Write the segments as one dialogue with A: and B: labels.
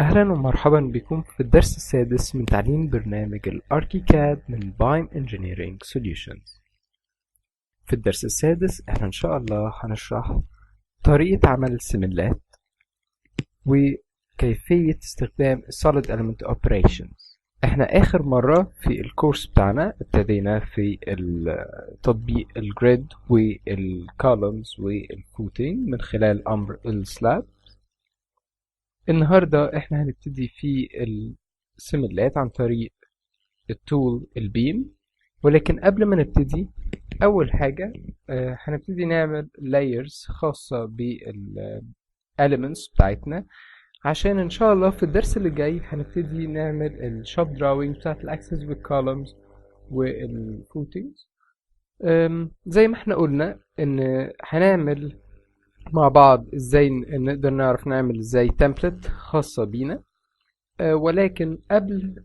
A: أهلا ومرحبا بكم في الدرس السادس من تعليم برنامج الأركيكاد من بايم Engineering Solutions. في الدرس السادس احنا إن شاء الله هنشرح طريقة عمل السيميلات وكيفية استخدام Solid Element Operations. احنا آخر مرة في الكورس بتاعنا ابتدينا في تطبيق الجريد والكولومز والفوتينج من خلال أمر السلاب. النهاردة احنا هنبتدي في السيميلات عن طريق التول البيم، ولكن قبل ما نبتدي اول حاجة هنبتدي نعمل layers خاصة بالelements بتاعتنا، عشان ان شاء الله في الدرس اللي جاي هنبتدي نعمل الشوب دراوينج بتاعت الاكسس والكولومز والفوتنجز. زي ما احنا قلنا ان هنعمل مع بعض ازاي نقدر نعرف نعمل ازاي تمبلت خاصة بينا. ولكن قبل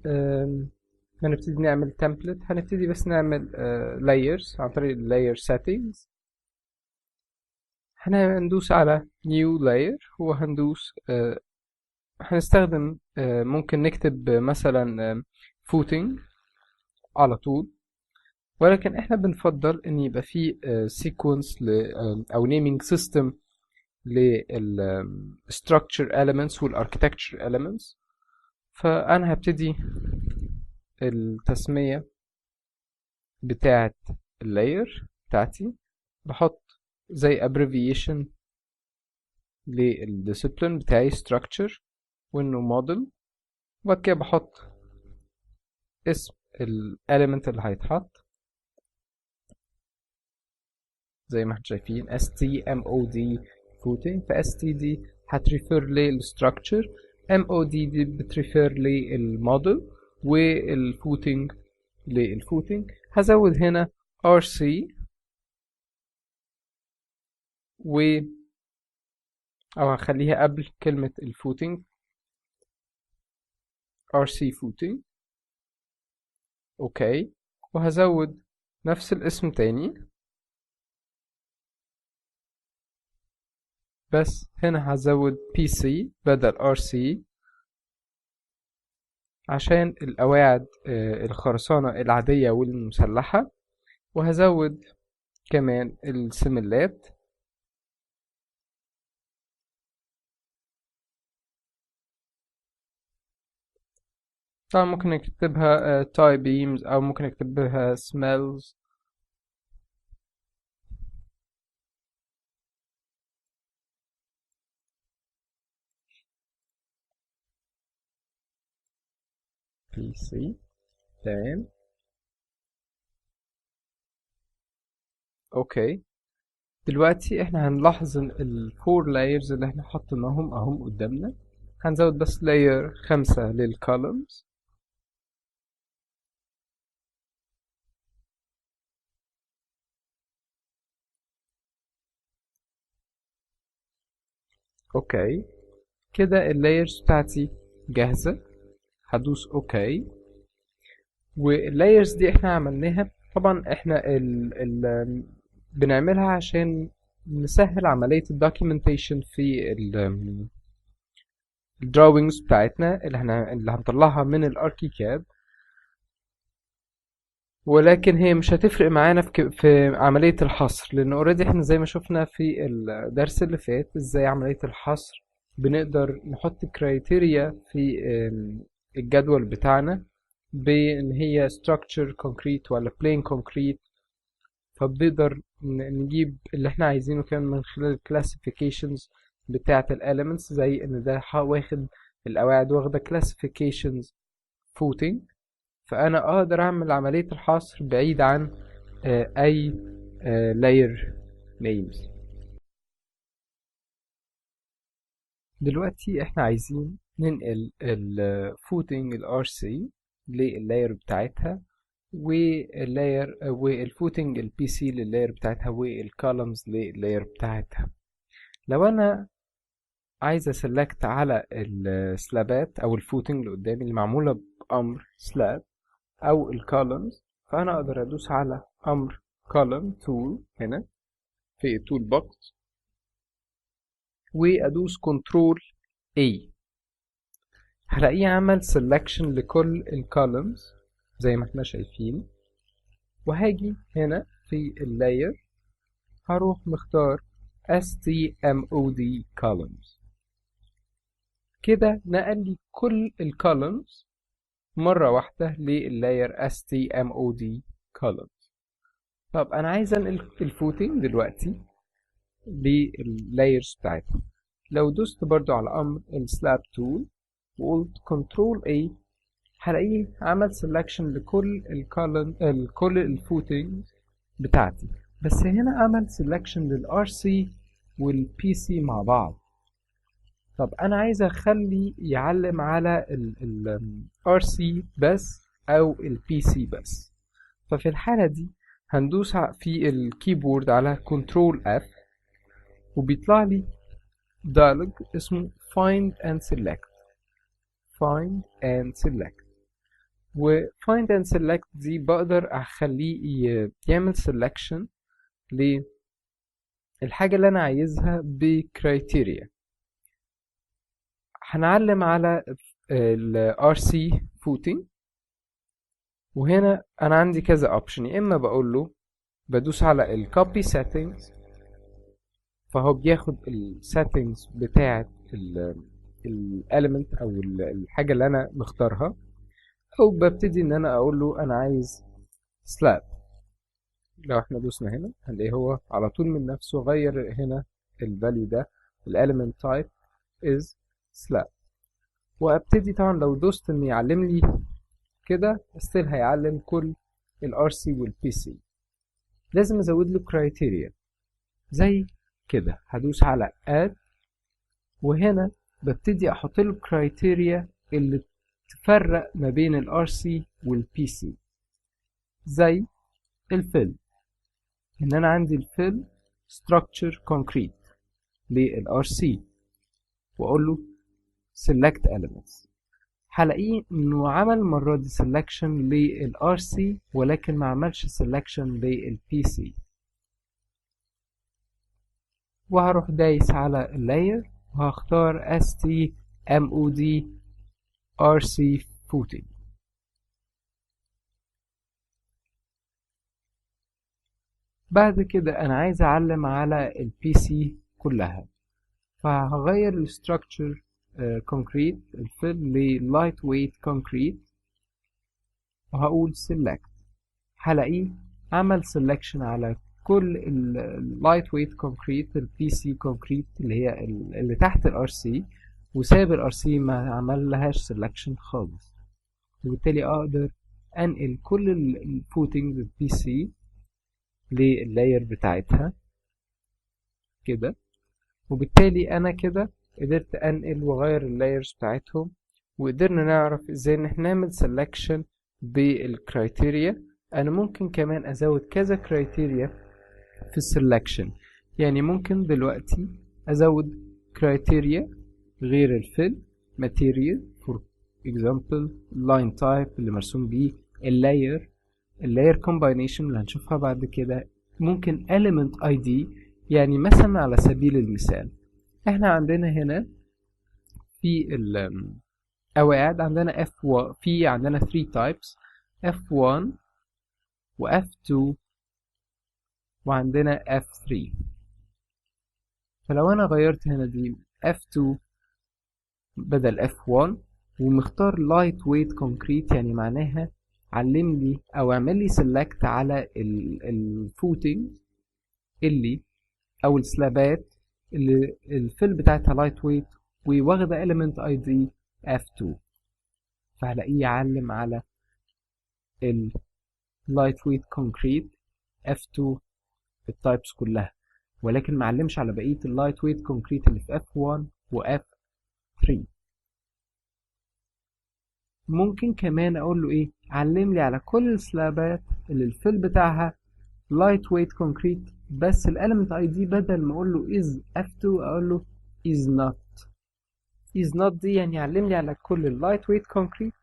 A: ما نبتدي نعمل تمبلت هنبتدي بس نعمل layers عن طريق layer settings. هندوس على new layer وهندوس هنستخدم ممكن نكتب مثلا footing على طول، ولكن احنا بنفضل ان يبقى فيه sequence او naming system لل structure elements وال architecture elements. فانا هبتدي التسمية بتاعة اللاير بتاعتي، بحط زي abbreviation للديسيبلين بتاعي structure وانه model، وبعد كده بحط اسم element اللي هيتحط زي ما احنا شايفين stmod footing. ف st دي هتريفير للstructure، mod دي بتريفير للموديل، والفوتنج للفوتنج. هزود هنا rc او هخليها قبل كلمة الفوتنج rc footing. اوكي، وهزود نفس الاسم تاني، بس هنا هزود pc بدل rc عشان القواعد الخرسانة العادية والمسلحة. وهزود كمان السملات، طبعا ممكن نكتبها tie beams او ممكن نكتبها smells. pc تمام. اوكي، دلوقتي احنا هنلاحظ ان الفور لايرز اللي احنا حطيناهم اهم قدامنا. هنزود بس لاير 5 للكولمز. اوكي، كده اللايرز بتاعتي جاهزة. هدوس اوكي، واللايرز دي احنا عملناها. طبعا احنا ال بنعملها عشان نسهل عملية الدوكيومنتيشن في الدراوينجز بتاعتنا اللي هنطلعها من الاركيكاد، ولكن هي مش هتفرق معانا في عملية الحصر، لان اوريدي احنا زي ما شفنا في الدرس اللي فات ازاي عملية الحصر بنقدر نحط كرايتيريا في الجدول بتاعنا بان هي structure concrete ولا plain concrete. فبنقدر نجيب اللي احنا عايزينه كمان من خلال classifications بتاعة elements، زي ان ده واخد القواعد واخدة classifications footing. فانا اقدر اعمل عملية الحصر بعيد عن اي layer names. دلوقتي احنا عايزين ننقل الفوتنج ال RC لللاير بتاعتها، واللاير والفوتنج البي سي لللاير بتاعتها، والكولمز لللاير بتاعتها. لو انا عايز اسلكت على السلابات او الفوتنج اللي قدامي اللي معمولة بامر سلاب او الكولمز، فانا اقدر ادوس على امر column tool هنا في التول بوكس، وادوس كنترول A. هلاقيه عمل selection لكل الكولمز زي ما احنا شايفين. وهاجي هنا في اللاير هروح مختار stmod columns. كده نقل لي كل الكولمز مرة واحدة لللاير stmod columns. طب انا عايز انقل الفوتنج دلوقتي لللايرز بتاعتها. لو دوست برضو على امر السلاب تول وقلت كنترول A هلاقيه عمل سelection لكل الكولن كل الفوتنج بتاعتي، بس هنا عمل selection للار سي والبي سي مع بعض. طب انا عايز اخلي يعلم على الار سي بس او البي سي بس. ففي الحالة دي هندوس في الكيبورد على كنترول اف وبيطلع لي دايلوج اسمه find and select. find and select و find and select دي بقدر اخليه يعمل selection للحاجة اللي انا عايزها بكرايتيريا. هنعلم على ال RC footing، وهنا انا عندي كذا اوبشن. يا اما بقول له بدوس على ال copy settings فهو بياخد ال settings بتاعة ال element او الحاجة اللي انا مختارها، او ببتدي ان انا اقول له انا عايز slab. لو احنا دوسنا هنا هنلاقيه هو على طول من نفسه غير هنا الفاليو ده ال element type is slab. وابتدي طبعا لو دوست ان يعلم لي كده ستيل هيعلم كل ال RC وال PC. لازم ازود له كرايتيريا زي كده. هدوس على add وهنا ببتدي احط له كرايتيريا اللي تفرق ما بين ال RC وال PC زي الفيل. ان انا عندي الفيل structure concrete لل RC واقول له select elements. هلاقيه انه عمل المرة دي selection لل RC ولكن ما عملش selection لل PC. وهروح دايس على اللاير وهختار stmod RC footing. بعد كده انا عايز اعلم على البي سي كلها، فهغير الستراكشر كونكريت الفيل ل lightweight concrete وهقول select. هلاقيه عمل selection على كل ال lightweight concrete البي سي concrete اللي هي اللي تحت الار سي، وساب الار سي ما عمل لهاش selection خالص. وبالتالي اقدر انقل كل الفوتنج البي سي لللاير بتاعتها كده. وبالتالي انا كده قدرت انقل واغير اللايرز بتاعتهم، وقدرنا نعرف ازاي ان احنا نعمل سelection بالكرايتيريا. انا ممكن كمان ازود كذا كرايتيريا في السلكشن. يعني ممكن دلوقتي ازود كرايتيريا غير الفيل material for example line type اللي مرسوم بيه اللاير combination اللي هنشوفها بعد كده. ممكن element ID، يعني مثلا على سبيل المثال احنا عندنا هنا في القواعد عندنا F1 في عندنا 3 types F1 و F2 وعندنا F3. فلو انا غيرت هنا دي F2 بدل F1 ومختار light weight concrete، يعني معناها علم لي او اعمل لي select على الفوتنج اللي او السلابات اللي الفيل بتاعتها light weight وواخده element ID F2. فهلاقيه يعلم على ال light weight concrete F2 التايبس كلها، ولكن معلمش على بقية اللايت ويت كونكريت اللي في F1 و F3. ممكن كمان اقول له ايه، علم لي على كل السلابات اللي الفيل بتاعها لايت ويت كونكريت بس الاليمنت اي دي بدل ما اقول له is F2 اقول له is not. is not دي يعني علم لي على كل اللايت ويت كونكريت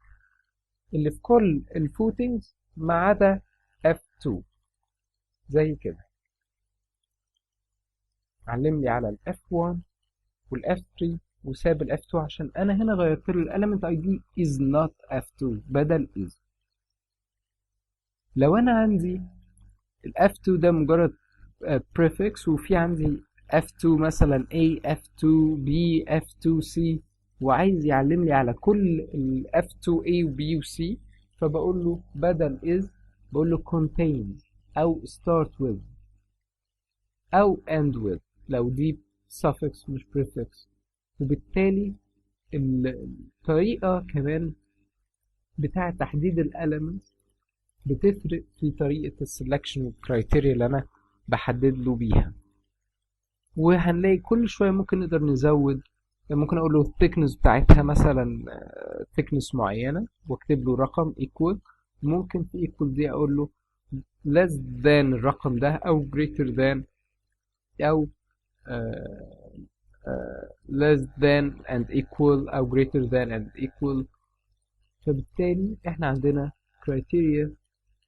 A: اللي في كل الفوتنجز ما عدا F2 زي كده. علم لي على ال F1 وال F3 وساب ال F2 عشان انا هنا غيرت له element ID is not F2 بدل is. لو انا عندي ال F2 ده مجرد prefix وفي عندي F2 مثلا A F2B F2C وعايز يعلم لي على كل ال F2A و B و C، فبقول له بدل is بقول له contains او start with او end with لو دي suffix مش prefix. وبالتالي الطريقة كمان بتاعة تحديد الاليمنتس بتفرق في طريقة السلكشن والكرايتيريا اللي انا بحدد له بيها. وهنلاقي كل شوية ممكن نقدر نزود، ممكن اقول له الثيكنس بتاعتها مثلا ثيكنس معينة واكتب له رقم equal. ممكن في equal دي اقول له less than الرقم ده او greater than او less than and equal او greater than and equal. فبالتالي احنا عندنا criteria.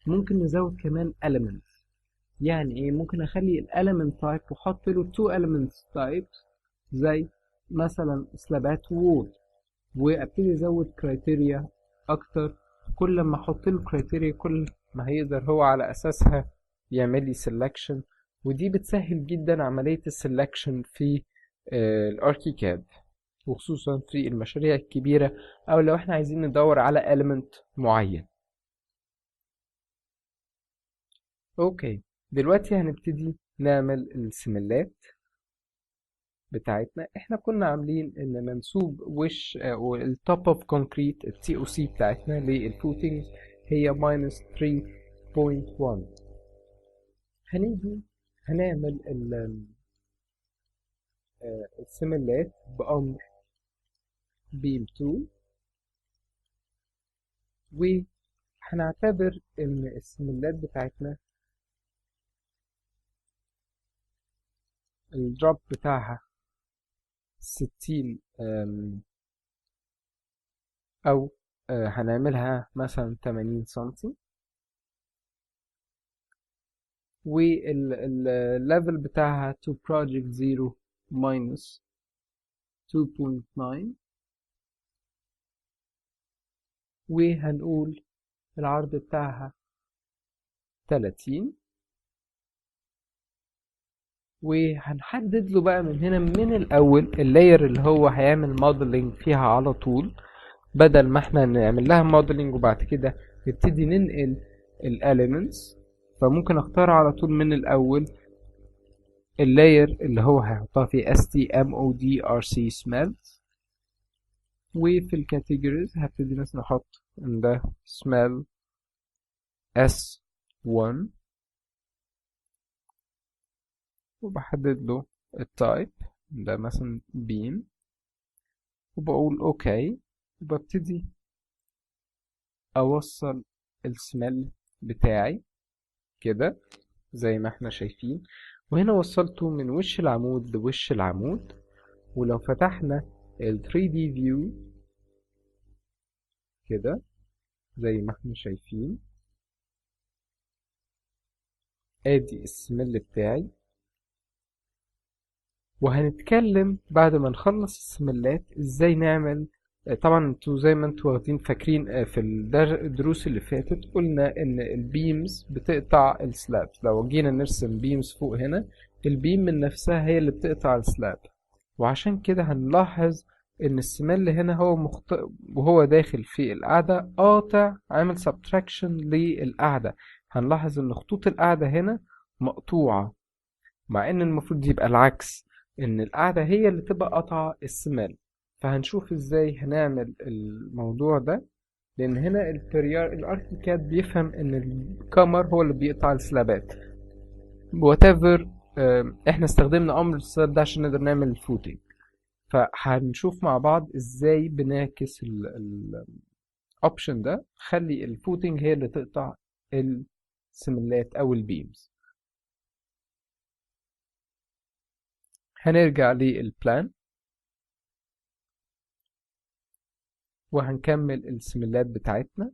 A: ممكن نزود كمان elements. يعني ايه؟ ممكن اخلي ال element type واحط له two elements types زي مثلا سلابات wall، وابتدي ازود criteria اكتر. كل ما احط له criteria كل ما هيقدر هو على اساسها يعمل لي selection. ودي بتسهل جدا عملية السلكشن في الاركيكاد، وخصوصا في المشاريع الكبيرة او لو احنا عايزين ندور على element معين. اوكي، دلوقتي هنبتدي نعمل السملات بتاعتنا. احنا كنا عاملين ان منسوب وش والتوب اوف كونكريت التي او سي بتاعتنا للفوتنج هي -3.1. هنيجي هنعمل السملات بأمر بيم 2، وهنعتبر ان السملات بتاعتنا الدروب بتاعها 60 او هنعملها مثلا 80 سنتي، والليفل بتاعها to project 0 minus 2.9، وهنقول العرض بتاعها 30. وهنحدد له بقى من هنا من الاول اللاير اللي هو هيعمل موديلنج فيها على طول، بدل ما احنا نعمل لها موديلنج وبعد كده نبتدي ننقل الاليمنتس. فممكن اختار على طول من الاول اللاير اللي هو هيحطها فيه STMODRC smelt. وفي الكاتيجوريز هبتدي مثلا احط ان ده smell S1 وبحدد له التايب ده مثلا beam وبقول اوكي، وببتدي اوصل السميل بتاعي كده زي ما احنا شايفين. وهنا وصلته من وش العمود لوش العمود. ولو فتحنا ال 3D view كده زي ما احنا شايفين ادي السميل بتاعي. وهنتكلم بعد ما نخلص السملات ازاي نعمل. طبعا انتوا زي ما انتوا واخدين فاكرين في الدروس اللي فاتت قلنا ان البيمز بتقطع السلاب. لو جينا نرسم بيمز فوق هنا البيم من نفسها هي اللي بتقطع السلاب، وعشان كده هنلاحظ ان السمل هنا هو وهو داخل في القاعدة قاطع عامل سبتراكشن للقاعدة. هنلاحظ ان خطوط القاعدة هنا مقطوعة، مع ان المفروض يبقى العكس، ان القاعدة هي اللي تبقى قطع السمال. فهنشوف ازاي هنعمل الموضوع ده، لان هنا الاركيكاد بيفهم ان الكمر هو اللي بيقطع السلابات whatever. احنا استخدمنا امر السلاب ده عشان نقدر نعمل الفوتنج. فهنشوف مع بعض ازاي بنعكس الاوبشن ده، خلي الفوتنج هي اللي تقطع السملات او البيمز. هنرجع للبلان وهنكمل السملات بتاعتنا،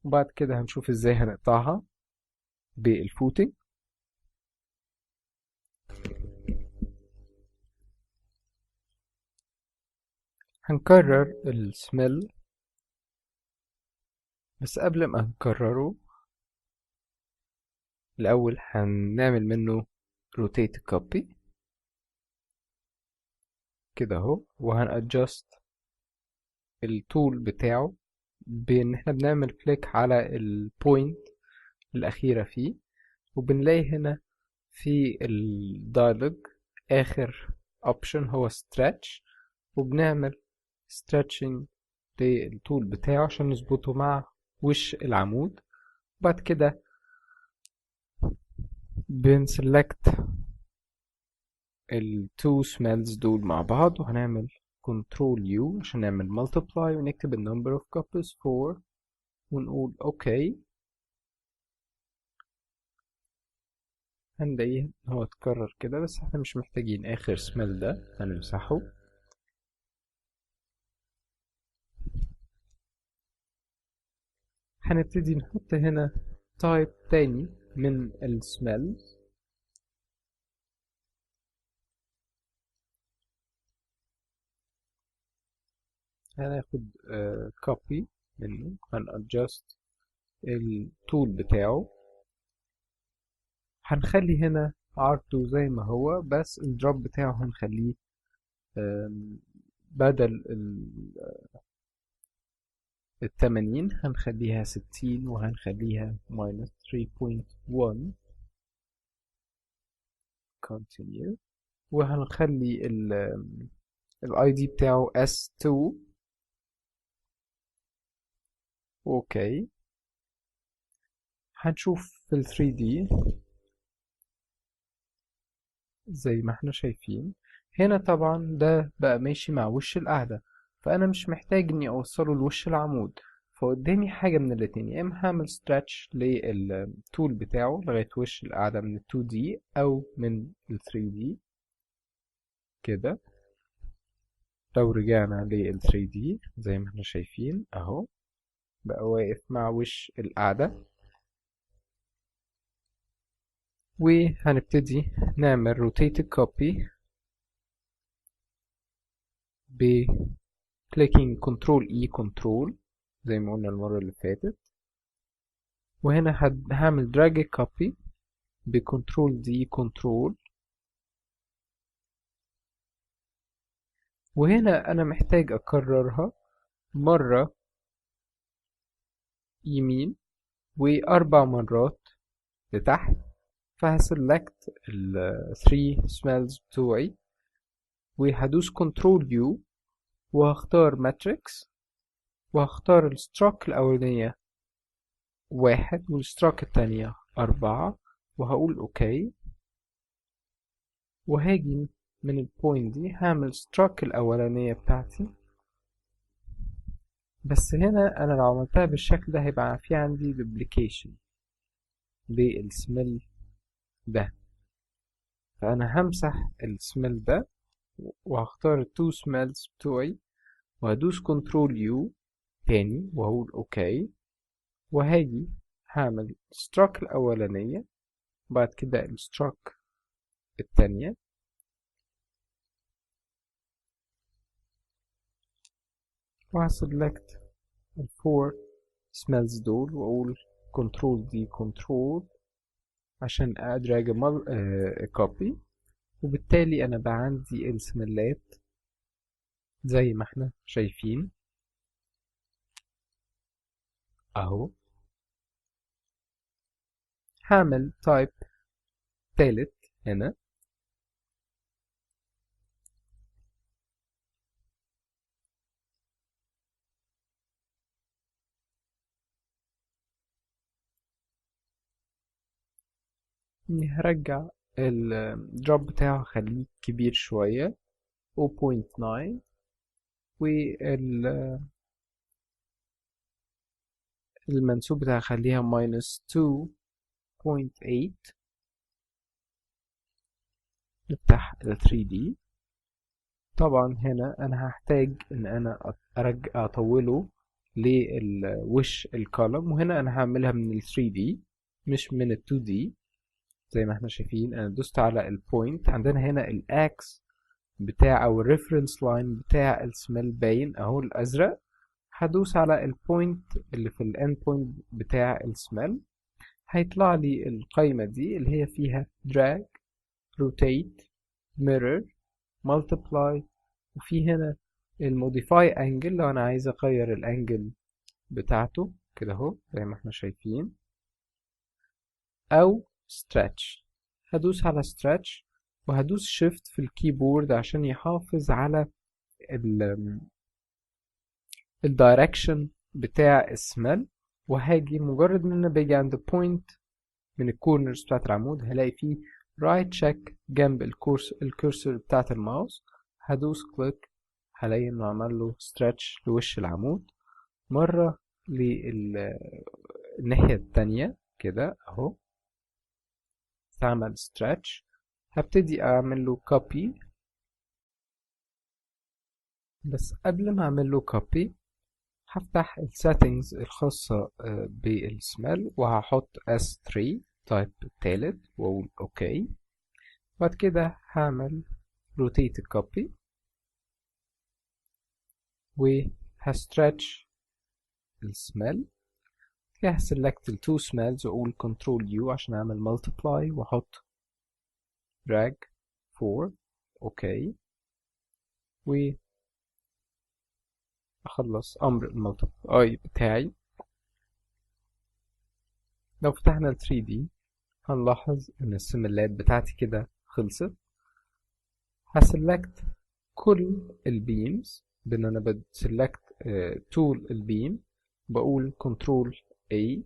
A: وبعد كده هنشوف ازاي هنقطعها بالفوتنج. هنكرر السميل، بس قبل ما نكرره الأول هنعمل منه rotate copy كده اهو، وهنadjust التول بتاعه بإن احنا بنعمل كليك على البوينت الأخيرة فيه، وبنلاقي هنا في الدايلوج آخر option هو stretch، وبنعمل stretching للطول بتاعه عشان نظبطه مع وش العمود. بعد كده بنسلكت ال two smells دول مع بعض، وهنعمل Ctrl U عشان نعمل multiply ونكتب ال number of copies 4 ونقول OK. هنلاقيه هو اتكرر كده، بس احنا مش محتاجين آخر smell ده، هنمسحه. هنبتدي نحط هنا type تاني من ال smells. هناخد copy منه، هنadjust الطول بتاعه، هنخلي هنا عرضه زي ما هو، بس الدروب بتاعه هنخليه بدل ال80 هنخليها 60، وهنخليها minus 3.1 continue، وهنخلي ال ID بتاعه S2 اوكي. هنشوف في ال 3D زي ما احنا شايفين هنا، طبعا ده بقى ماشي مع وش القاعدة، فأنا مش محتاج إني أوصله لوش العمود، فقدامي حاجة من الاتنين: يا إما هعمل stretch للطول بتاعه لغاية وش القاعدة من ال 2D أو من ال 3D كده. لو رجعنا لل 3D زي ما احنا شايفين أهو بقى واقف مع وش القاعدة، وهنبتدي نعمل rotate copy ب clicking Ctrl E Ctrl زي ما قلنا المرة اللي فاتت، وهنا هعمل drag copy ب Ctrl D Ctrl، وهنا أنا محتاج أكررها مرة يمين وأربع مرات لتحت، فهسلكت ال 3 smells بتوعي وهدوس Ctrl U وهختار ماتريكس، وهختار الستروك الأولانية 1 والستروك التانية 4، وهقول اوكي. وهاجي من البوينت دي هعمل ستروك الأولانية بتاعتي، بس هنا أنا لو عملتها بالشكل ده هيبقى في عندي duplication للسميل ده، فأنا همسح السميل ده وهختار التو سميلز بتوعي وهدوس كنترول يو تاني وهقول اوكي، وهاجي هعمل ستروك الأولانية بعد كده الستروك التانية، وهسلكت الفور سميلز دول واقول كنترول دي كنترول عشان ادراج كوبي، وبالتالي انا بقى عندي السميلات زي ما احنا شايفين اهو. هعمل تايب تالت هنا، اني هرجع الدروب بتاعه خليه كبير شوية 0.9، والمنسوب بتاعه خليها -2.8. نفتح ال 3D. طبعا هنا انا هحتاج ان انا ارجع اطوله لوش الكولوم، وهنا انا هعملها من ال 3D مش من ال 2D. زي ما احنا شايفين انا دوست على البوينت، عندنا هنا الاكس بتاع او الريفرنس لاين بتاع السميل باين اهو الازرق. هدوس على البوينت اللي في الاند بوينت بتاع السميل، هيطلع لي القائمة دي اللي هي فيها drag rotate mirror multiply، وفي هنا الموديفاي انجل لو انا عايز اغير الانجل بتاعته كده اهو زي ما احنا شايفين، او stretch. هدوس على stretch وهدوس shift في الكيبورد عشان يحافظ على الدايركشن بتاع السميل. وهاجي مجرد ان انا باجي عند بوينت من الكورنرز بتاعت العمود هلاقي فيه رايت تشيك جنب الكورسور بتاعت الماوس، هدوس كليك هلاقي انه عمل له stretch لوش العمود مرة للناحية التانية كده اهو تعمل stretch. هبتدي اعمل له copy، بس قبل ما اعمل له copy هفتح السيتنجز الخاصة بالسميل وهحط S3 تايب التالت واقول اوكي. بعد كده هعمل rotate copy وهستريتش السميل، هسلكت التو سميلز واقول كنترول يو عشان اعمل multiply واحط drag 4 اوكي، واخلص امر المultiply بتاعي. لو فتحنا ال 3D هنلاحظ ان السملات بتاعتي كده خلصت. هسلكت كل البيمز بان انا بسلكت طول البيم، بقول كنترول A.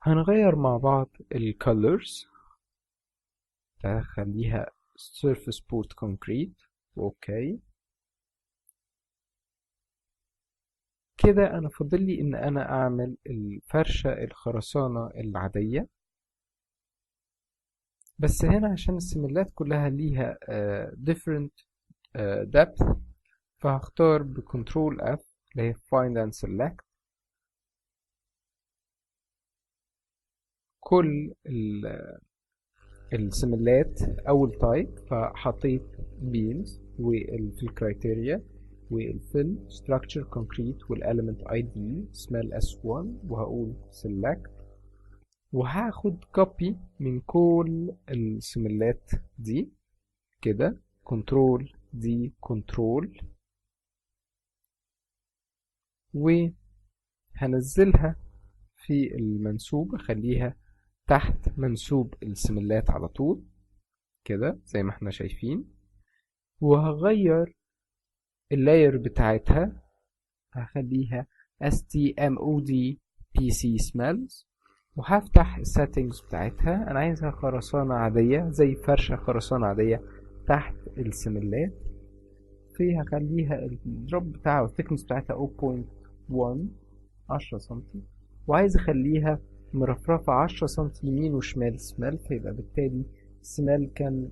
A: هنغير مع بعض الكالرز، هخليها surface board concrete اوكي. كده انا فاضل لي ان انا اعمل الفرشة الخرسانة العادية، بس هنا عشان السملات كلها ليها different depth فهختار بكنترول F اللي هي find and select كل السملات اول تايب، فحطيت beams وفي الكرايتيريا والفيل structure concrete والelement ID smell S1 وهقول select، وهاخد copy من كل السملات دي كده كنترول دي كنترول، وهنزلها في المنسوب اخليها تحت منسوب السملات على طول كده زي ما احنا شايفين. وهغير اللاير بتاعتها هخليها STMOD PC smells، وهفتح السيتنجز بتاعتها انا عايزها خرسانة عادية زي فرشة خرسانة عادية تحت السملات، في هخليها الدروب بتاعها والثيكنس بتاعتها 0.1 10 سنتي، وعايز اخليها مرفرفة 10 سنتي يمين وشمال سمال، فيبقى بالتالي السمال كان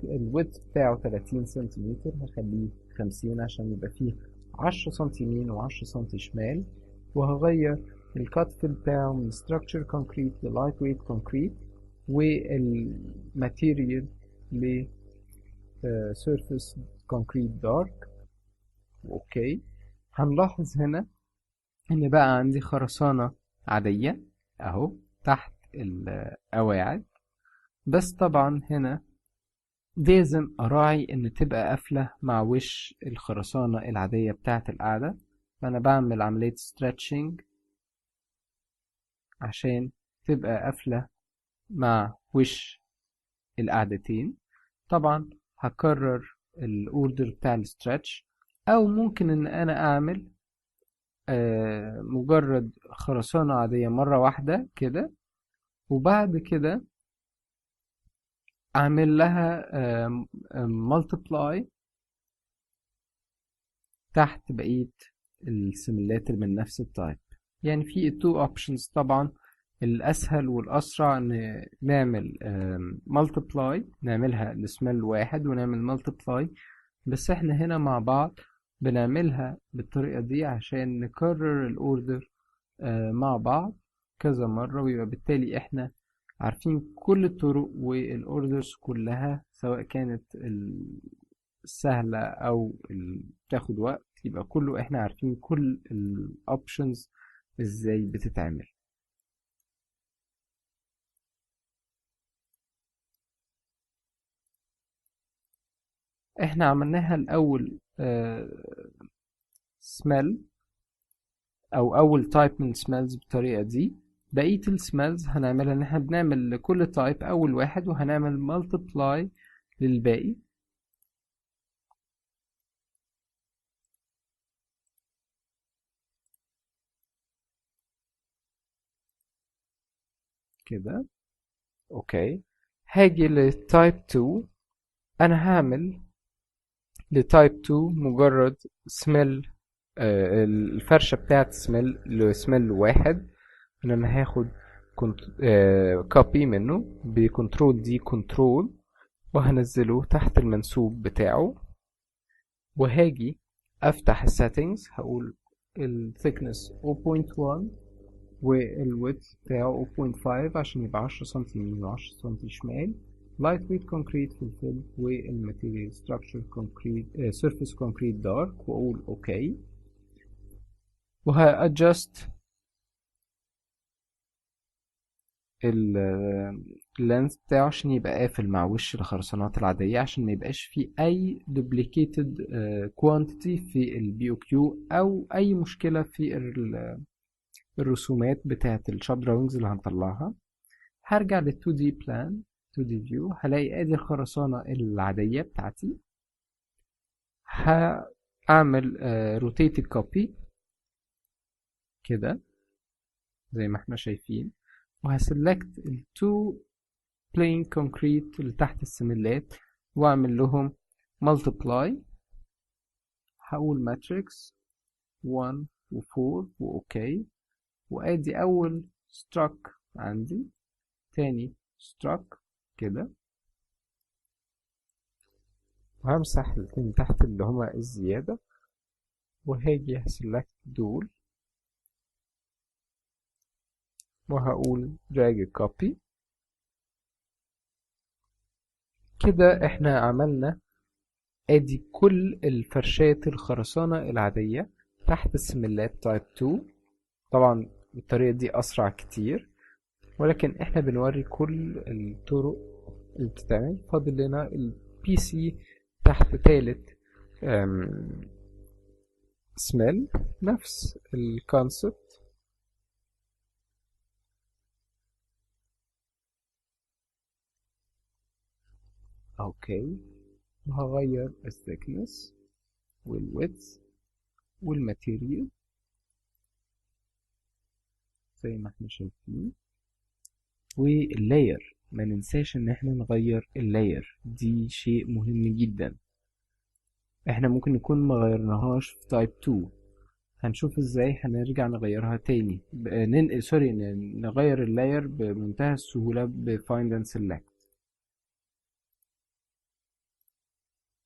A: الويدث بتاعه 30 سنتيمتر هخليه 50 عشان يبقى فيه 10 سنتي يمين و10 سنتي شمال. وهغير الكات فيل بتاعه من structure concrete ل lightweight concrete والماتيريال ل surface concrete dark اوكي. هنلاحظ هنا ان بقى عندي خرسانة عادية اهو تحت القواعد، بس طبعا هنا لازم اراعي ان تبقى قافلة مع وش الخرسانة العادية بتاعت القاعدة، فانا بعمل عملية stretching عشان تبقى قافلة مع وش القاعدتين. طبعا هكرر الاوردر بتاع الستريتش، او ممكن ان انا اعمل مجرد خرسانة عادية مرة واحدة كده، وبعد كده اعمل لها multiply تحت بقية السملات اللي من نفس التايب. يعني في two options طبعا، الاسهل والاسرع ان نعمل multiply نعملها لسمل واحد ونعمل multiply، بس احنا هنا مع بعض بنعملها بالطريقة دي عشان نكرر الاوردر مع بعض كذا مرة، ويبقى بالتالي احنا عارفين كل الطرق والاوردرز كلها سواء كانت السهلة او بتاخد وقت، يبقى كله احنا عارفين كل الاوبشنز ازاي بتتعمل. احنا عملناها الاول smell او اول تايب من smells بالطريقة دي. بقية السميلز هنعملها ان احنا بنعمل لكل تايب اول واحد وهنعمل multiply للباقي. كده اوكي. هاجي لتايب 2، انا هعمل لتايب 2 مجرد سميل، الفرشة بتاعت سميل لسميل واحد، ان انا هاخد كوبي منه بكنترول دي كنترول وهنزله تحت المنسوب بتاعه، وهاجي افتح السيتنجز هقول الثيكنس 0.1 والويدث بتاعه 0.5 عشان يبقى 10 سنتي يمين و10 سنتي شمال. لايت ويت كونكريت في الفيل، والماتيريال ستراكشر كونكريت سيرفيس كونكريت دارك، واقول اوكي. وهادجست اللينث بتاعه عشان يبقى قافل مع وش الخرسانات العادية، عشان ما يبقاش فيه اي duplicated quantity في البي او كيو او اي مشكلة في الرسومات بتاعة الشاب دراونجز اللي هنطلعها. هرجع لل 2D plan 2D view، هلاقي ادي الخرسانة العادية بتاعتي. هعمل rotated copy كده زي ما احنا شايفين، وهسلكت ال 2 plain concrete اللي تحت السملات واعمل لهم multiply. هقول matrix 1 و 4 واوكي، وادي اول struck عندي، تاني struck كده، وهمسح الاتنين تحت اللي هما الزيادة، وهاجي هسلكت دول وهقول drag copy. كده احنا عملنا ادي كل الفرشات الخرسانة العادية تحت السملات تايب 2. طبعا الطريقة دي اسرع كتير، ولكن احنا بنوري كل الطرق اللي بتتعمل. فاضل لنا البي سي تحت تالت سميل، نفس الكونسبت. اوكي، وهغير الثيكنس والويدث والماتيريال زي ما احنا شايفين، واللاير ما ننساش ان احنا نغير اللاير، دي شيء مهم جدا. احنا ممكن نكون ما غيرناهاش في تايب 2، هنشوف ازاي هنرجع نغيرها تاني. نغير اللاير بمنتهى السهولة بفايند اند سيلكت.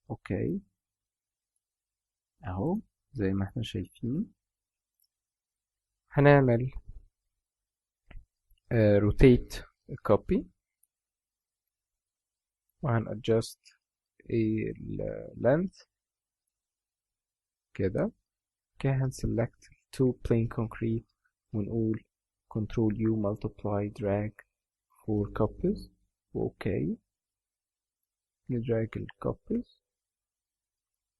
A: اوكي اهو زي ما احنا شايفين. هنعمل rotate copy، وهن adjust length كده. هن select two plain concrete ونقول control U multiply drag 4 copies اوكي. ندراج الكوبيز،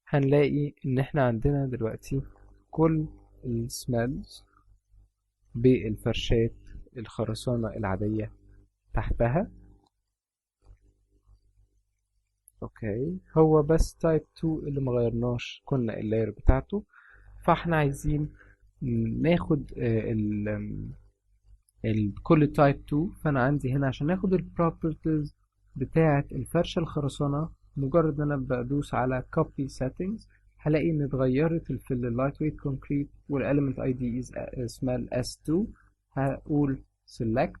A: هنلاقي ان احنا عندنا دلوقتي كل السميلز بالفرشات الخرسانة العادية تحتها. اوكي، هو بس تايب 2 اللي مغيرناش كنا اللاير بتاعته، فاحنا عايزين ناخد كل تايب 2. فانا عندي هنا عشان ناخد البروبرتيز بتاعة الفرشة الخرسانة، مجرد ان انا بدوس على copy settings هلاقي ان اتغيرت الفيل light weight concrete والelement ID اسمها S2. هقول select،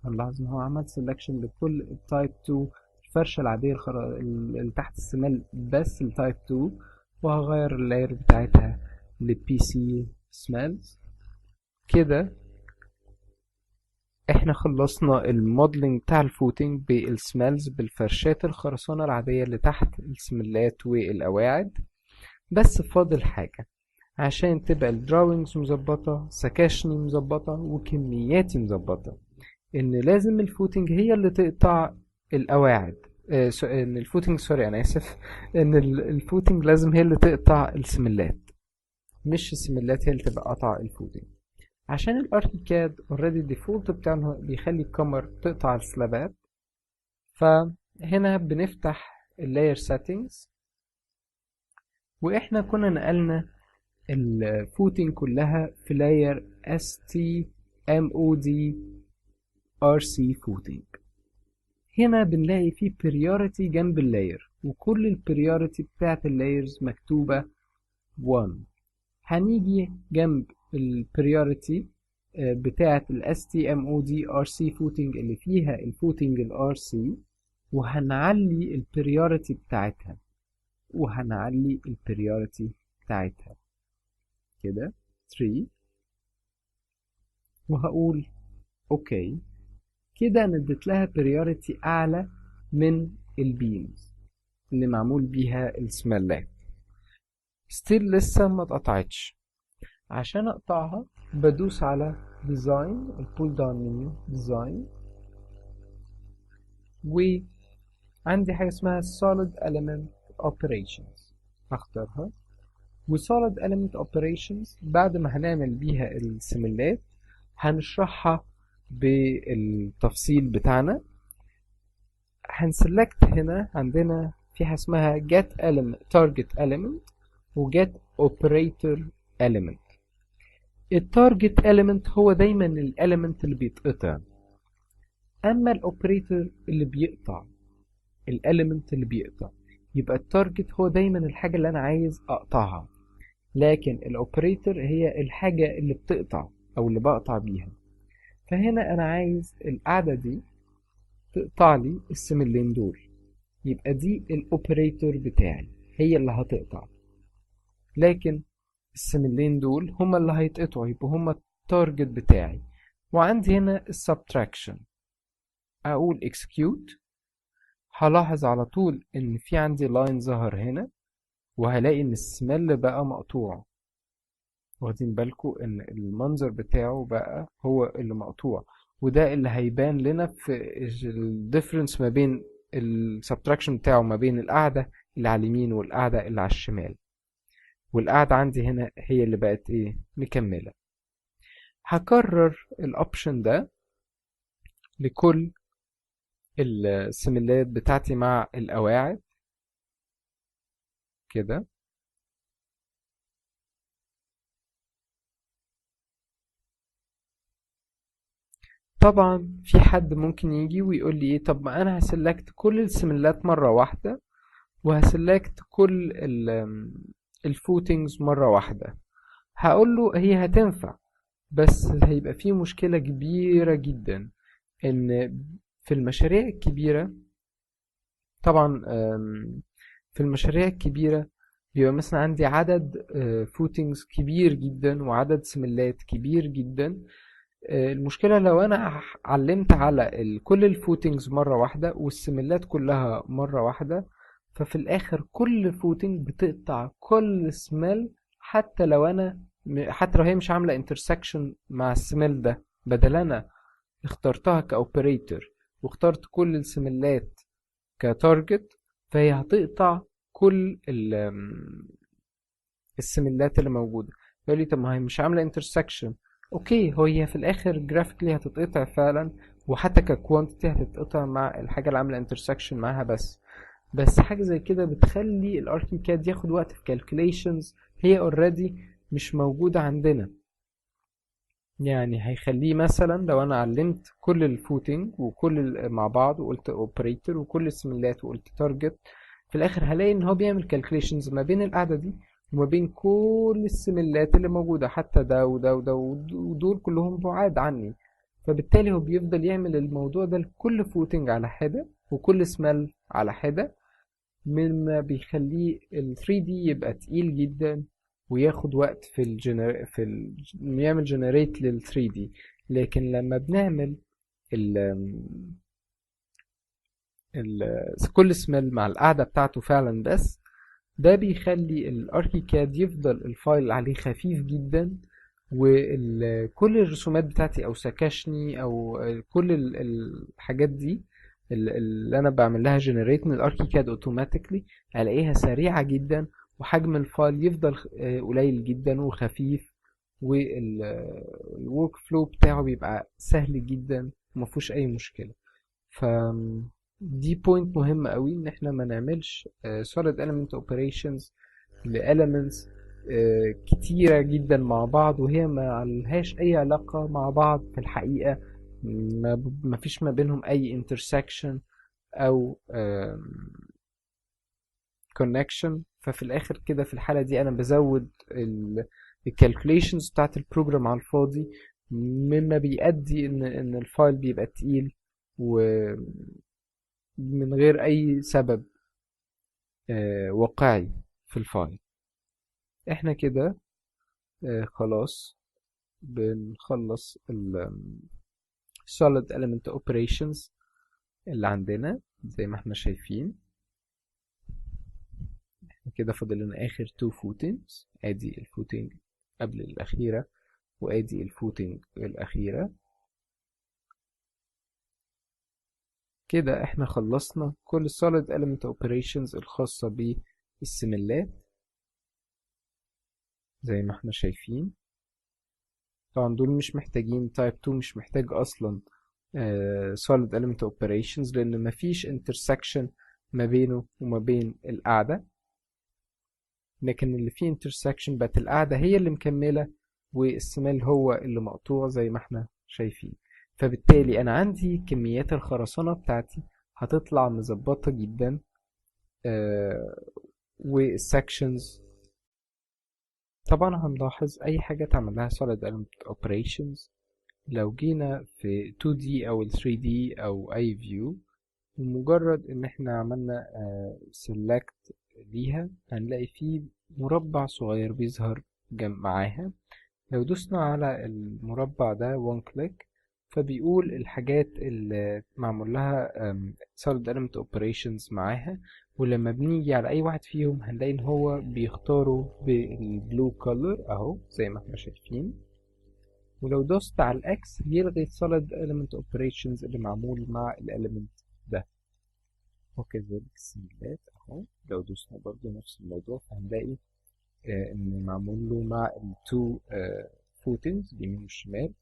A: هنلاحظ ان هو عمل selection لكل التايب 2 الفرشة العادية اللي تحت السمال بس التايب 2، وهغير اللاير بتاعتها ل PC smells كده. احنا خلصنا الموديلنج بتاع الفوتنج بالسمالز بالفرشات الخرسانة العادية اللي تحت السملات والقواعد. بس فاضل حاجة عشان تبقى الدراونجز مظبطة، سكاشني مظبطة، وكمياتي مظبطة، ان لازم الفوتنج هي اللي تقطع القواعد. ان الفوتنج، سوري انا اسف، ان الفوتنج لازم هي اللي تقطع السملات، مش السملات هي اللي تبقى قطع الفوتنج. عشان الاركيكاد اوريدي الديفولت بتاعه بيخلي الكاميرا تقطع السلابات، فهنا بنفتح اللاير سيتنجز، واحنا كنا نقلنا الفوتنج كلها في لاير STMOD RC فوتنج. هنا بنلاقي فيه priority جنب اللاير، وكل البريوريتي بتاعت اللايرز مكتوبة 1. هنيجي جنب البريوريتي بتاعت ال STMOD RC فوتنج اللي فيها الفوتنج ال RC، وهنعلي البريوريتي بتاعتها، وهنعلي البريوريتي بتاعتها كده 3، وهقول اوكي. كده انا اديت لها بريوريتي اعلى من البيمز اللي معمول بيها السمالات. ستيل لسه ما اتقطعتش. عشان اقطعها بدوس على ديزاين، البول داون منيو ديزاين، وعندي حاجه اسمها solid element operations هختارها. وsolid element operations بعد ما هنعمل بيها السملات هنشرحها بالتفصيل بتاعنا. هنسلكت هنا عندنا في حاجه اسمها get element target element و get operator element. التارجت element هو دايما الاليمنت اللي بيتقطع، اما الاوبريتور اللي بيقطع الاليمنت اللي بيقطع. يبقى التارجت هو دايما الحاجه اللي انا عايز اقطعها، لكن الاوبريتور هي الحاجه اللي بتقطع او اللي بقطع بيها. فهنا انا عايز القاعده دي تقطع لي السملين دول، يبقى دي الاوبريتور بتاعي هي اللي هتقطع، لكن السملين دول هما اللي هيتقطعوا، يبقى هما التارجت بتاعي. وعندي هنا السبتراكشن، اقول execute، هلاحظ على طول ان في عندي لاين ظهر هنا، وهلاقي ان السمل بقى مقطوع. واخدين بالكم ان المنظر بتاعه بقى هو اللي مقطوع، وده اللي هيبان لنا في الديفرنس ما بين السبتراكشن بتاعه ما بين القاعدة اللي على اليمين والقاعدة اللي على الشمال. والقاعدة عندي هنا هي اللي بقت ايه مكملة. هكرر الاوبشن ده لكل السملات بتاعتي مع القواعد كده. طبعا في حد ممكن يجي ويقول لي ايه، طب ما انا هسلكت كل السملات مرة واحدة وهسلكت كل الفوتنجز مرة واحدة. هقول له هي هتنفع، بس هيبقى في مشكلة كبيرة جدا، ان في المشاريع الكبيرة طبعا في المشاريع الكبيرة بيبقى مثلا عندي عدد فوتنجز كبير جدا وعدد سملات كبير جدا. المشكلة لو انا علمت على كل الفوتنجز مرة واحدة والسملات كلها مرة واحدة، ففي الاخر كل فوتنج بتقطع كل سميل، حتى لو هي مش عاملة انترسكشن مع السميل ده. بدل انا اخترتها كاوبريتور واخترت كل السملات كتارجت، فهي هتقطع كل السملات اللي موجودة. يقول لي طب ما هي مش عاملة انترسكشن. اوكي، هي في الاخر جرافيكلي هتتقطع فعلا، وحتى ككوانتيتي هتتقطع مع الحاجة اللي عاملة انترسكشن معاها. بس حاجة زي كده بتخلي الاركيكاد ياخد وقت في calculations هي اوريدي مش موجودة عندنا. يعني هيخليه مثلا لو انا علمت كل الفوتنج وكل مع بعض وقلت اوبريتور وكل السملات وقلت تارجت، في الاخر هلاقي ان هو بيعمل كالكوليشنز ما بين القاعده دي وما بين كل السملات اللي موجوده، حتى ده وده وده ودول كلهم بعاد عني. فبالتالي هو بيفضل يعمل الموضوع ده لكل فوتنج على حده وكل سمل على حده، مما بيخليه ال 3D يبقى تقيل جدا وياخد وقت يعمل جنريت لل 3D. لكن لما بنعمل ال كل سميل مع القعدة بتاعته فعلا، بس ده بيخلي الاركيكاد يفضل الفايل عليه خفيف جدا، وكل الرسومات بتاعتي او سكاشني او كل الحاجات دي اللي انا بعمل لها جنريت من الاركيكاد اوتوماتيكلي، الاقيها سريعة جدا، وحجم الفايل يفضل قليل جدا وخفيف، والورك فلو بتاعه بيبقى سهل جدا ومفهوش اي مشكلة. ف دي بوينت مهمة قوي، ان احنا ما نعملش solid element operations ل elements كتيرة جدا مع بعض، وهي ما لهاش اي علاقة مع بعض في الحقيقة، ما فيش ما بينهم اي intersection او connection. ففي الاخر كده في الحالة دي انا بزود الكالكوليشنز بتاعت البروجرام على الفاضي، مما بيؤدي ان الفايل بيبقى تقيل ومن غير اي سبب واقعي في الفايل. احنا كده خلاص بنخلص ال solid element operations اللي عندنا زي ما احنا شايفين. كده فاضل لنا اخر two footings، ادي الفوتنج قبل الاخيرة وادي الفوتنج الاخيرة. كده احنا خلصنا كل solid element operations الخاصة بالسملات زي ما احنا شايفين. طبعا دول مش محتاجين type 2، مش محتاج اصلا solid element operations لان مفيش intersection ما بينه وما بين القاعدة، لكن اللي فيه intersection بقت القاعدة هي اللي مكملة والسمال هو اللي مقطوع زي ما احنا شايفين. فبالتالي انا عندي كميات الخرسانة بتاعتي هتطلع مظبطة جدا، والسكشنز طبعا هنلاحظ اي حاجة تعمل لها solid element operations. لو جينا في 2D او 3D او اي view، بمجرد ان احنا عملنا select ليها هنلاقي فيه مربع صغير بيظهر جنب معاها. لو دوسنا على المربع ده one click فبيقول الحاجات اللي معمول لها solid element operations معاها، ولما بنيجي على اي واحد فيهم هنلاقي ان هو بيختاره بالبلو color اهو زي ما احنا شايفين. ولو دوست على الاكس يلغي solid element operations اللي معمول مع الاليمنت ده. وكذلك السيميلات اهو لو دوسنا برضو نفس الموضوع فهنلاقي ان معمول له مع التو فوتنجز اليمين والشمال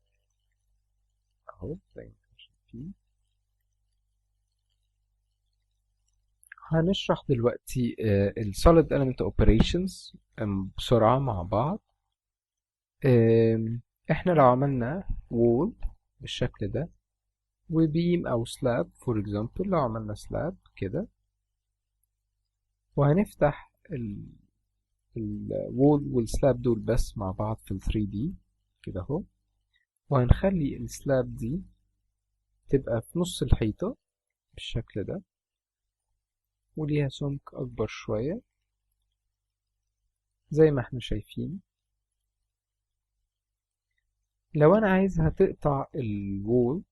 A: اهو زي ما احنا شايفين. هنشرح دلوقتي ال solid element operations بسرعة مع بعض. احنا لو عملنا wall بالشكل ده وبيم او slab for example، لو عملنا slab كده وهنفتح الوول والسلاب دول بس مع بعض في ال 3D كده اهو، وهنخلي السلاب دي تبقى في نص الحيطة بالشكل ده وليها سمك أكبر شوية زي ما احنا شايفين. لو أنا عايزها تقطع الوول،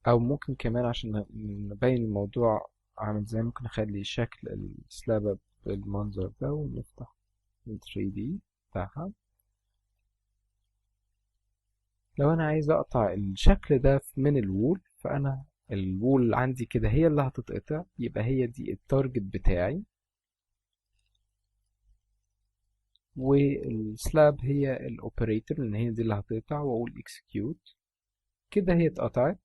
A: أو ممكن كمان عشان نبين الموضوع عامل ازاي ممكن نخلي شكل السلابة بالمنظر ده ونفتح ال 3D بتاعها. لو انا عايز اقطع الشكل ده من الوول، فانا الوول عندي كده هي اللي هتتقطع، يبقى هي دي التارجت بتاعي، والسلاب هي الاوبريتور لان هي دي اللي هتقطع، واقول اكسكيوت كده هي اتقطعت.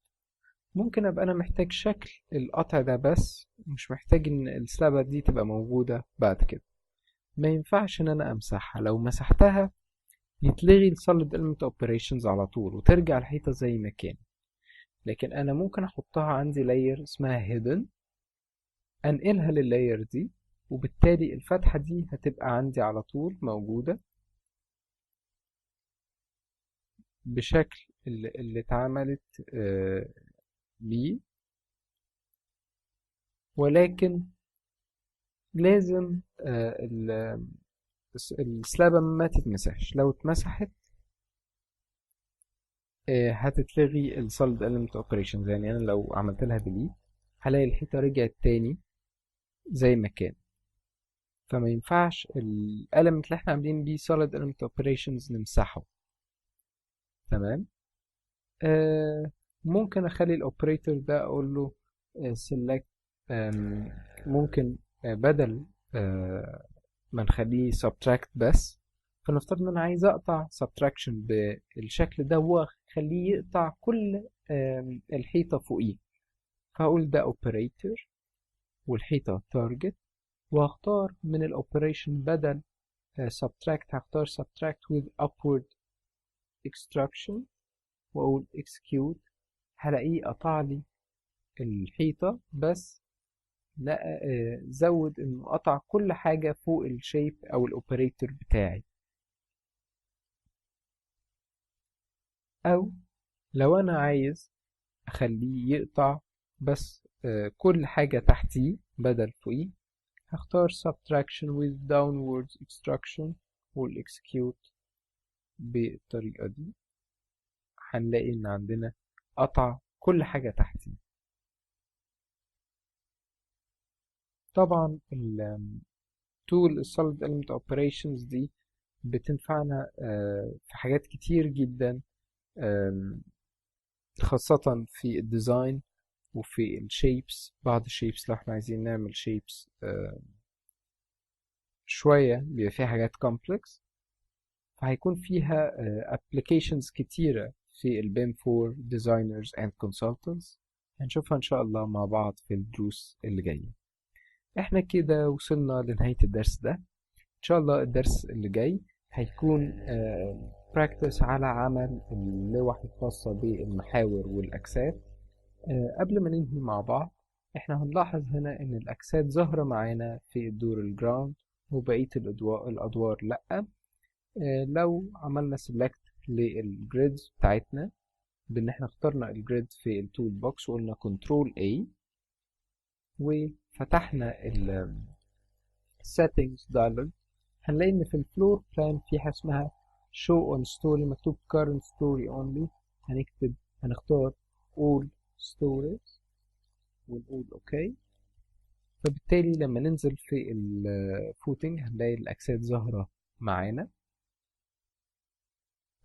A: ممكن ابقى انا محتاج شكل القطع ده بس، مش محتاج ان السلابة دي تبقى موجودة بعد كده. ما ينفعش ان انا امسحها، لو مسحتها يتلغي ال solid element operations على طول وترجع الحيطة زي ما كان. لكن انا ممكن احطها عندي layer اسمها hidden، انقلها لللاير دي، وبالتالي الفتحة دي هتبقى عندي على طول موجودة بشكل اللي اتعملت بيه. ولكن لازم السلابة ما تتمسحش، لو اتمسحت هتتلغي ال solid element operations. يعني انا لو عملت لها delete هلاقي الحيطة رجعت تاني زي ما كان. فما ينفعش ال element اللي احنا عاملين بيه solid element operations نمسحه. تمام. ممكن اخلي الاوبريتور ده اقول له select. ممكن بدل ما نخليه subtract بس، فنفترض ان انا عايز اقطع subtraction بالشكل ده واخليه يقطع كل الحيطة فوقيه. فهقول ده operator والحيطة target، وهختار من الاوبريشن بدل subtract هختار subtract with upward extraction واقول execute. هلاقيه قطع لي الحيطة بس لا زود انه قطع كل حاجة فوق الشيب او الاوبريتور بتاعي. او لو انا عايز اخليه يقطع بس كل حاجة تحتيه بدل فوقيه، هختار subtraction with downwards extraction والexecute. بالطريقة دي هنلاقي ان عندنا قطع كل حاجة تحتيه. طبعا التول solid element operations دي بتنفعنا في حاجات كتير جدا، خاصة في الديزاين وفي الشيبس. بعض الشيبس لو احنا عايزين نعمل شيبس شوية بيبقى فيها حاجات complex، فهيكون فيها applications كتيرة في البيم for designers and consultants. هنشوفها ان شاء الله مع بعض في الدروس اللي جاية. احنا كده وصلنا لنهاية الدرس ده. ان شاء الله الدرس اللي جاي هيكون براكتس على عمل اللوح الخاصة بالمحاور والأجساد. قبل ما ننهي مع بعض، احنا هنلاحظ هنا ان الأجساد ظاهرة معانا في الدور الجراوند وبقية الأدوار لأ. لو عملنا select للجريدز بتاعتنا بان احنا اخترنا الجريد في التول بوكس وقلنا كنترول A وفتحنا ال settings dialog، هنلاقي ان في الفلور بلان في حاجه اسمها show on story مكتوب current story only. هنختار all stories ونقول اوكي. فبالتالي لما ننزل في الفوتنج هنلاقي الاجساد ظاهره معانا.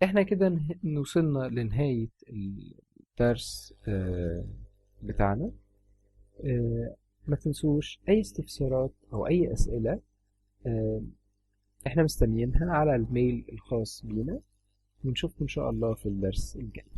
A: احنا كده وصلنا لنهايه الدرس بتاعنا. ما تنسوش اي استفسارات او اي اسئله احنا مستنيينها على الميل الخاص بينا، ونشوفكم ان شاء الله في الدرس الجاي.